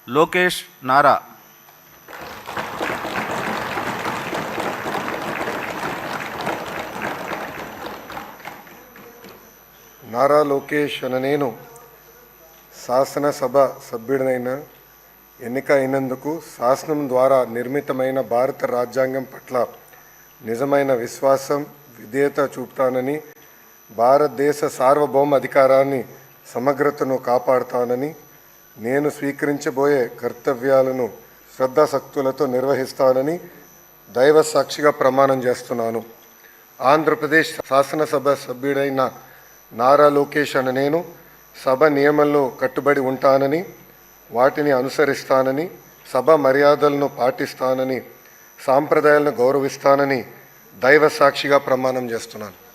లోకేష్ నారా. నారా లోకేష్ అనే నేను శాసనసభ సభ్యుడినైన ఎన్నిక అయినందుకు శాసనం ద్వారా నిర్మితమైన భారత రాజ్యాంగం పట్ల నిజమైన విశ్వాసం విధేయత చూపుతానని, భారతదేశ సార్వభౌమ అధికారాన్ని సమగ్రతను కాపాడుతానని, నేను స్వీకరించబోయే కర్తవ్యాలను శ్రద్ధాశక్తులతో నిర్వహిస్తానని దైవ సాక్షిగా ప్రమాణం చేస్తున్నాను. ఆంధ్రప్రదేశ్ శాసనసభ సభ్యుడైన నారా లోకేష్ అనే నేను సభ నియమంలో కట్టుబడి ఉంటానని, వాటిని అనుసరిస్తానని, సభ మర్యాదలను పాటిస్తానని, సాంప్రదాయాలను గౌరవిస్తానని దైవ సాక్షిగా ప్రమాణం చేస్తున్నాను.